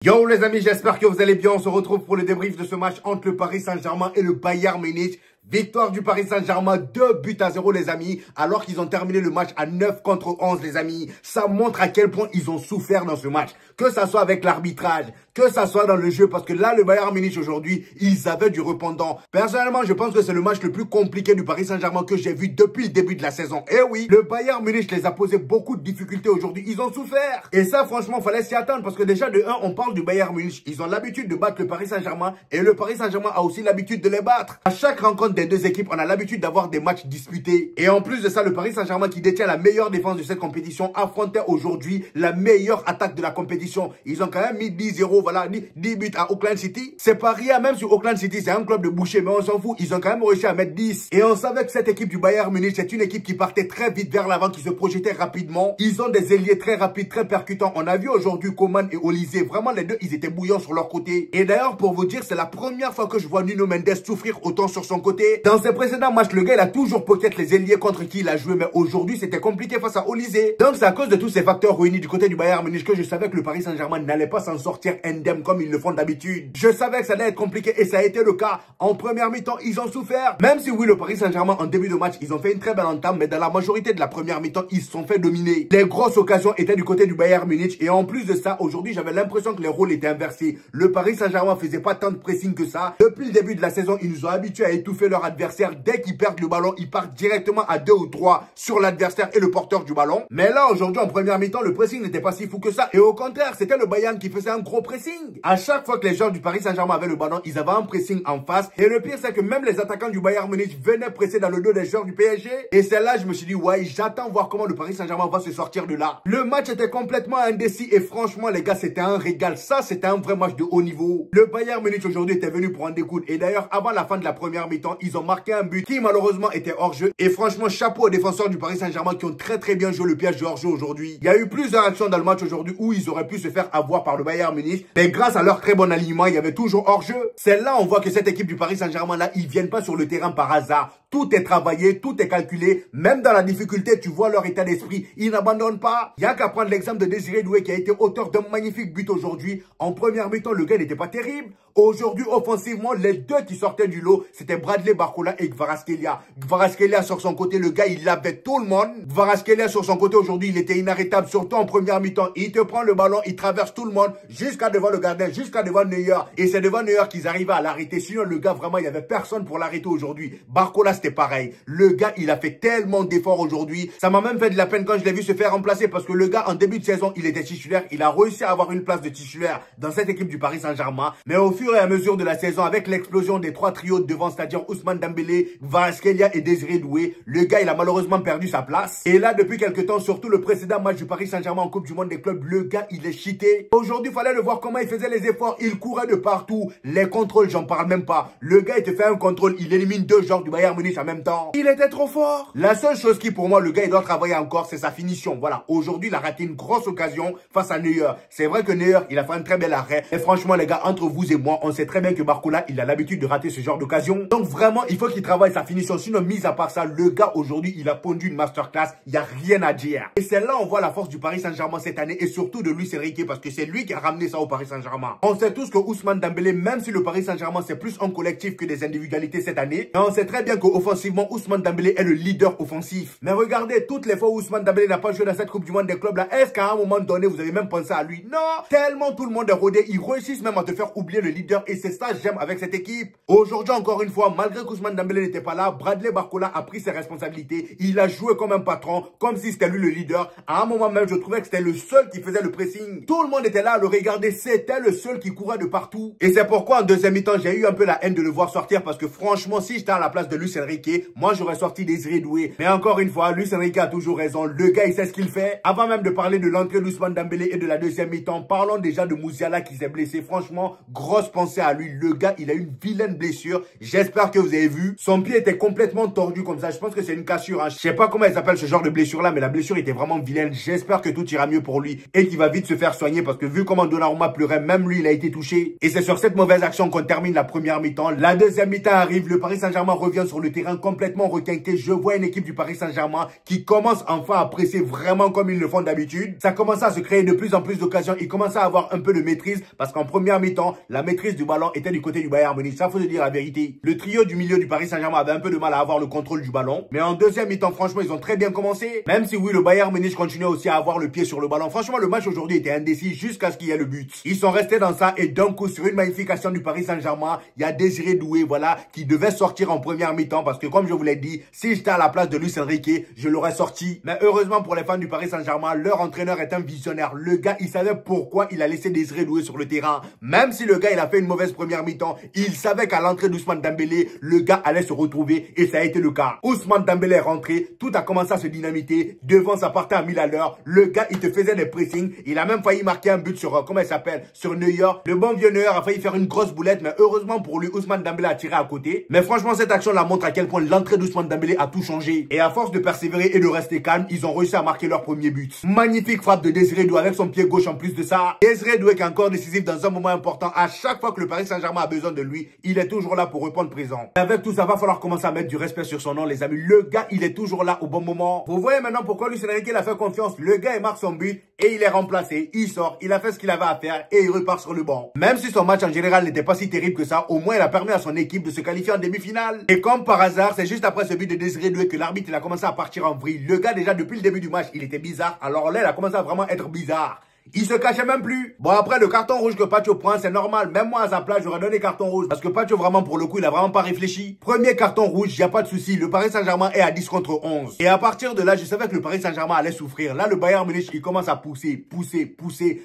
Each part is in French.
Yo les amis, j'espère que vous allez bien. On se retrouve pour le débrief de ce match entre le Paris Saint-Germain et le Bayern Munich. Victoire du Paris Saint-Germain, 2-0 les amis, alors qu'ils ont terminé le match à 9 contre 11 les amis. Ça montre à quel point ils ont souffert dans ce match. Que ça soit avec l'arbitrage, que ça soit dans le jeu, parce que là, le Bayern Munich aujourd'hui, ils avaient du répondant. Personnellement, je pense que c'est le match le plus compliqué du Paris Saint-Germain que j'ai vu depuis le début de la saison. Et oui, le Bayern Munich les a posé beaucoup de difficultés aujourd'hui. Ils ont souffert. Et ça, franchement, fallait s'y attendre, parce que déjà, de 1, on parle du Bayern Munich. Ils ont l'habitude de battre le Paris Saint-Germain, et le Paris Saint-Germain a aussi l'habitude de les battre. À chaque rencontre des deux équipes, on a l'habitude d'avoir des matchs disputés. Et en plus de ça, le Paris Saint-Germain qui détient la meilleure défense de cette compétition affrontait aujourd'hui la meilleure attaque de la compétition. Ils ont quand même mis 10-0, voilà, 10 buts à Auckland City. C'est pas rien, même si Auckland City c'est un club de boucher, mais on s'en fout. Ils ont quand même réussi à mettre 10. Et on savait que cette équipe du Bayern Munich, c'est une équipe qui partait très vite vers l'avant, qui se projetait rapidement. Ils ont des ailiers très rapides, très percutants. On a vu aujourd'hui Coman et Olise. Vraiment, les deux, ils étaient bouillants sur leur côté. Et d'ailleurs, pour vous dire, c'est la première fois que je vois Nuno Mendes souffrir autant sur son côté. Dans ses précédents matchs, le gars, il a toujours pocket les ailiers contre qui il a joué. Mais aujourd'hui, c'était compliqué face à Olise. Donc, c'est à cause de tous ces facteurs réunis du côté du Bayern Munich que je savais que le Paris Saint-Germain n'allait pas s'en sortir indemne comme ils le font d'habitude. Je savais que ça allait être compliqué et ça a été le cas. En première mi-temps, ils ont souffert. Même si oui, le Paris Saint-Germain, en début de match, ils ont fait une très belle entame, mais dans la majorité de la première mi-temps, ils se sont fait dominer. Les grosses occasions étaient du côté du Bayern Munich et en plus de ça, aujourd'hui, j'avais l'impression que les rôles étaient inversés. Le Paris Saint-Germain faisait pas tant de pressing que ça. Depuis le début de la saison, ils nous ont habitués à étouffer leur adversaire. Dès qu'ils perdent le ballon, ils partent directement à 2 ou 3 sur l'adversaire et le porteur du ballon. Mais là, aujourd'hui, en première mi-temps, le pressing n'était pas si fou que ça. Et au contraire, c'était le Bayern qui faisait un gros pressing. À chaque fois que les joueurs du Paris Saint-Germain avaient le ballon, ils avaient un pressing en face. Et le pire, c'est que même les attaquants du Bayern Munich venaient presser dans le dos des joueurs du PSG. Et c'est là, je me suis dit, ouais, j'attends voir comment le Paris Saint-Germain va se sortir de là. Le match était complètement indécis et franchement, les gars, c'était un régal. Ça, c'était un vrai match de haut niveau. Le Bayern Munich aujourd'hui était venu pour en découdre. Et d'ailleurs, avant la fin de la première mi-temps, ils ont marqué un but qui malheureusement était hors jeu. Et franchement, chapeau aux défenseurs du Paris Saint-Germain qui ont très bien joué le piège du hors jeu aujourd'hui. Il y a eu plusieurs actions dans le match aujourd'hui où ils auraient pu se faire avoir par le Bayern Munich. Mais grâce à leur très bon alignement, il y avait toujours hors jeu. C'est là on voit que cette équipe du Paris Saint-Germain là, ils viennent pas sur le terrain par hasard. Tout est travaillé, tout est calculé. Même dans la difficulté, tu vois leur état d'esprit. Ils n'abandonnent pas. Il n'y a qu'à prendre l'exemple de Désiré Doué qui a été auteur d'un magnifique but aujourd'hui. En première mi-temps, le gars n'était pas terrible. Aujourd'hui, offensivement, les deux qui sortaient du lot, c'était Bradley Barcola et Kvaratskhelia. Kvaratskhelia sur son côté, le gars, il avait tout le monde. Kvaratskhelia sur son côté, aujourd'hui, il était inarrêtable, surtout en première mi-temps. Il te prend le ballon, il traverse tout le monde, jusqu'à devant le gardien, jusqu'à devant Neuer. Et c'est devant Neuer qu'ils arrivaient à l'arrêter. Sinon, le gars, vraiment, il n'y avait personne pour l'arrêter aujourd'hui. Barcola, c'était pareil. Le gars, il a fait tellement d'efforts aujourd'hui. Ça m'a même fait de la peine quand je l'ai vu se faire remplacer parce que le gars, en début de saison, il était titulaire. Il a réussi à avoir une place de titulaire dans cette équipe du Paris Saint-Germain. Mais au fur et à mesure de la saison, avec l'explosion des 3 trios de devant, c'est-à-dire Ousmane Dembélé, Kvaratskhelia et Désiré Doué, le gars, il a malheureusement perdu sa place. Et là, depuis quelques temps, surtout le précédent match du Paris Saint-Germain en Coupe du Monde des clubs, le gars, il est cheaté. Aujourd'hui, il fallait le voir comment il faisait les efforts. Il courait de partout. Les contrôles, j'en parle même pas. Le gars, il te fait un contrôle, il élimine 2 joueurs du Bayern Munich en même temps. Il était trop fort. La seule chose qui, pour moi, le gars, il doit travailler encore, c'est sa finition. Voilà. Aujourd'hui, il a raté une grosse occasion face à Neuer. C'est vrai que Neuer, il a fait un très bel arrêt. Et franchement, les gars, entre vous et moi, on sait très bien que Barcola, il a l'habitude de rater ce genre d'occasion. Donc vraiment, il faut qu'il travaille sa finition. Sinon, mis à part ça, le gars, aujourd'hui, il a pondu une masterclass. Il n'y a rien à dire. Et c'est là, on voit la force du Paris Saint-Germain cette année et surtout de Luis Enrique parce que c'est lui qui a ramené ça au Paris Saint-Germain. On sait tous que Ousmane Dembélé, même si le Paris Saint-Germain, c'est plus un collectif que des individualités cette année, mais on sait très bien qu'offensivement, Ousmane Dembélé est le leader offensif. Mais regardez, toutes les fois où Ousmane Dembélé n'a pas joué dans cette Coupe du Monde des clubs là, est-ce qu'à un moment donné, vous avez même pensé à lui? Non! Tellement tout le monde est rodé, ils réussissent même à te faire oublier le leader et c'est ça j'aime avec cette équipe. Aujourd'hui, encore une fois, malgré qu'Ousmane Dembélé n'était pas là, Bradley Barcola a pris ses responsabilités. Il a joué comme un patron, comme si c'était lui le leader. À un moment même, je trouvais que c'était le seul qui faisait le pressing. Tout le monde était là à le regarder, c'était le seul qui courait de partout. Et c'est pourquoi en deuxième mi-temps, j'ai eu un peu la haine de le voir sortir parce que franchement, si j'étais à la place de Luis Enrique, moi j'aurais sorti Désiré Doué. Mais encore une fois, Luis Enrique a toujours raison. Le gars, il sait ce qu'il fait. Avant même de parler de l'entrée d'Ousmane Dembélé et de la deuxième mi-temps, parlons déjà de Musiala qui s'est blessé. Franchement, grosse pensée à lui. Le gars, il a eu une vilaine blessure. J'espère que vous avez vu. Son pied était complètement tordu comme ça. Je pense que c'est une cassure. Hein. Je sais pas comment il s'appelle ce genre de blessure là, mais la blessure était vraiment vilaine. J'espère que tout ira mieux pour lui et qu'il va vite se faire soigner parce que vu comment Donnarumma pleurait, même lui, il a été touché. Et c'est sur cette mauvaise action qu'on termine la première mi-temps. La deuxième mi-temps arrive. Le Paris Saint-Germain revient sur le terrain. terrain complètement requinqué, je vois une équipe du Paris Saint-Germain qui commence enfin à presser vraiment comme ils le font d'habitude. Ça commençait à se créer de plus en plus d'occasions. Ils commençaient à avoir un peu de maîtrise parce qu'en première mi-temps, la maîtrise du ballon était du côté du Bayern Munich. Ça, faut se dire la vérité. Le trio du milieu du Paris Saint-Germain avait un peu de mal à avoir le contrôle du ballon. Mais en deuxième mi-temps, franchement, ils ont très bien commencé. Même si oui, le Bayern Munich continuait aussi à avoir le pied sur le ballon. Franchement, le match aujourd'hui était indécis jusqu'à ce qu'il y ait le but. Ils sont restés dans ça et d'un coup, sur une magnifique action du Paris Saint-Germain, il y a Désiré Doué, voilà, qui devait sortir en première mi-temps parce que comme je vous l'ai dit, si j'étais à la place de Luis Enrique, je l'aurais sorti. Mais heureusement pour les fans du Paris Saint-Germain, leur entraîneur est un visionnaire. Le gars, il savait pourquoi il a laissé Désiré Doué sur le terrain. Même si le gars, il a fait une mauvaise première mi-temps, il savait qu'à l'entrée d'Ousmane Dembélé, le gars allait se retrouver et ça a été le cas. Ousmane Dembélé est rentré, tout a commencé à se dynamiter, devant ça partait à 1000 à l'heure. Le gars, il te faisait des pressings, il a même failli marquer un but sur, comment il s'appelle, sur Neuer. Le bon vieux Neuer a failli faire une grosse boulette, mais heureusement pour lui, Ousmane Dembélé a tiré à côté. Mais franchement, cette action-là montre à quel point l'entrée d'Ousmane Dembélé a tout changé. Et à force de persévérer et de rester calme, ils ont réussi à marquer leur premier but. Magnifique frappe de Désiré Doué avec son pied gauche en plus de ça. Désiré Doué qui est encore décisif dans un moment important. À chaque fois que le Paris Saint-Germain a besoin de lui, il est toujours là pour répondre présent. Et avec tout ça, va falloir commencer à mettre du respect sur son nom, les amis. Le gars, il est toujours là au bon moment. Vous voyez maintenant pourquoi Luis Enrique a fait confiance. Le gars, il marque son but et il est remplacé. Il sort, il a fait ce qu'il avait à faire et il repart sur le banc. Même si son match en général n'était pas si terrible que ça, au moins il a permis à son équipe de se qualifier en demi-finale. Et comme par hasard, c'est juste après ce but de Désiré Doué que l'arbitre il a commencé à partir en vrille. Le gars déjà depuis le début du match, il était bizarre. Alors là, il a commencé à vraiment être bizarre. Il se cachait même plus. Bon, après, le carton rouge que Pacho prend, c'est normal. Même moi, à sa place, j'aurais donné carton rouge. Parce que Pacho, vraiment, pour le coup, il a vraiment pas réfléchi. Premier carton rouge, y a pas de souci. Le Paris Saint-Germain est à 10 contre 11. Et à partir de là, je savais que le Paris Saint-Germain allait souffrir. Là, le Bayern Munich, il commence à pousser.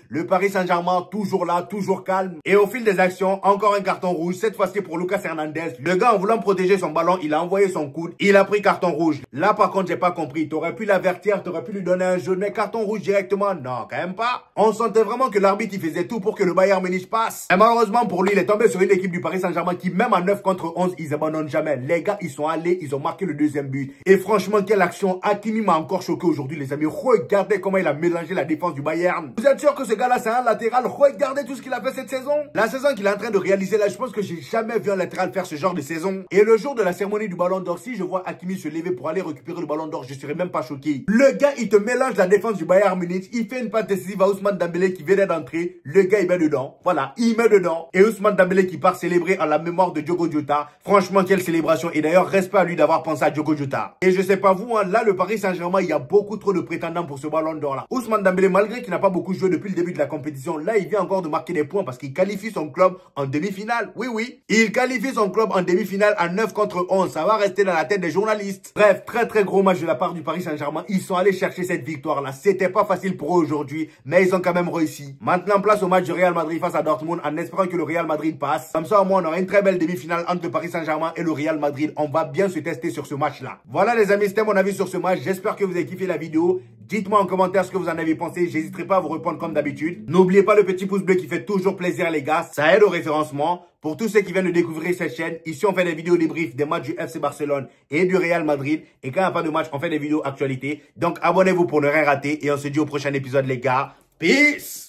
Le Paris Saint-Germain, toujours là, toujours calme. Et au fil des actions, encore un carton rouge. Cette fois-ci pour Lucas Hernandez. Le gars, en voulant protéger son ballon, il a envoyé son coude. Il a pris carton rouge. Là, par contre, j'ai pas compris. T'aurais pu l'avertir, t'aurais pu lui donner un jaune. Mais carton rouge directement, non, quand même pas. On sentait vraiment que l'arbitre il faisait tout pour que le Bayern Munich passe. Et malheureusement pour lui, il est tombé sur une équipe du Paris Saint-Germain qui même à 9 contre 11, ils abandonnent jamais. Les gars, ils sont allés, ils ont marqué le deuxième but. Et franchement, quelle action. Hakimi m'a encore choqué aujourd'hui, les amis. Regardez comment il a mélangé la défense du Bayern. Vous êtes sûr que ce gars-là, c'est un latéral? Regardez tout ce qu'il a fait cette saison. La saison qu'il est en train de réaliser là, je pense que j'ai jamais vu un latéral faire ce genre de saison. Et le jour de la cérémonie du Ballon d'Or, si je vois Hakimi se lever pour aller récupérer le Ballon d'Or, je serais même pas choqué. Le gars, il te mélange la défense du Bayern Munich. Il fait une passe décisive à Ousmane Dembélé qui venait d'entrer. Le gars, il met dedans. Voilà, il met dedans. Et Ousmane Dembélé qui part célébrer en la mémoire de Diogo Jota. Franchement, quelle célébration. Et d'ailleurs, respect à lui d'avoir pensé à Diogo Jota. Et je sais pas vous, hein, là, le Paris Saint-Germain, il y a beaucoup trop de prétendants pour ce Ballon d'Or là. Ousmane Dembélé, malgré qu'il n'a pas beaucoup joué depuis le début de la compétition, là, il vient encore de marquer des points parce qu'il qualifie son club en demi-finale. Oui, oui. Il qualifie son club en demi-finale à 9 contre 11. Ça va rester dans la tête des journalistes. Bref, très gros match de la part du Paris Saint-Germain. Ils sont allés chercher cette victoire là. C'était pas facile pour eux aujourd'hui, mais ils ont quand même réussi. Maintenant, place au match du Real Madrid face à Dortmund en espérant que le Real Madrid passe. Comme ça, au moins, on aura une très belle demi-finale entre le Paris Saint-Germain et le Real Madrid. On va bien se tester sur ce match-là. Voilà les amis, c'était mon avis sur ce match. J'espère que vous avez kiffé la vidéo. Dites-moi en commentaire ce que vous en avez pensé. J'hésiterai pas à vous répondre comme d'habitude. N'oubliez pas le petit pouce bleu qui fait toujours plaisir les gars. Ça aide au référencement. Pour tous ceux qui viennent de découvrir cette chaîne, ici on fait des vidéos débriefs des matchs du FC Barcelone et du Real Madrid. Et quand il n'y a pas de match, on fait des vidéos actualités. Donc abonnez-vous pour ne rien rater. Et on se dit au prochain épisode les gars. Peace!